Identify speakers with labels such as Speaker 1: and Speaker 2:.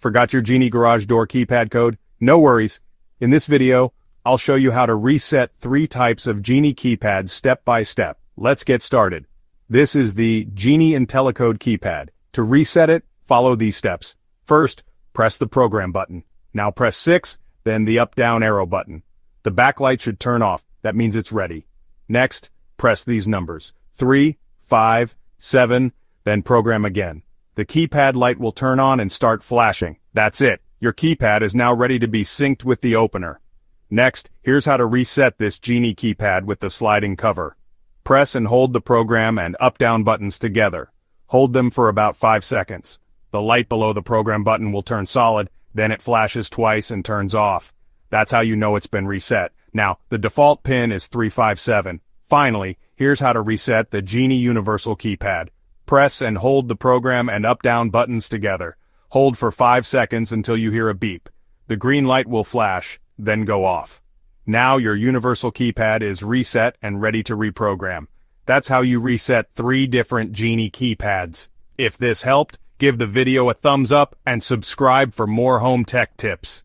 Speaker 1: Forgot your Genie garage door keypad code? No worries. In this video, I'll show you how to reset 3 types of Genie keypads step by step. Let's get started. This is the Genie Intellicode keypad. To reset it, follow these steps. First, press the program button. Now press 6, then the up-down arrow button. The backlight should turn off. That means it's ready. Next, press these numbers. 3, 5, 7, then program again. The keypad light will turn on and start flashing. That's it. Your keypad is now ready to be synced with the opener. Next, here's how to reset this Genie keypad with the sliding cover. Press and hold the program and up-down buttons together. Hold them for about 5 seconds. The light below the program button will turn solid, then it flashes twice and turns off. That's how you know it's been reset. Now, the default pin is 357. Finally, here's how to reset the Genie Universal keypad. Press and hold the program and up-down buttons together. Hold for 5 seconds until you hear a beep. The green light will flash, then go off. Now your universal keypad is reset and ready to reprogram. That's how you reset 3 different Genie keypads. If this helped, give the video a thumbs up and subscribe for more home tech tips.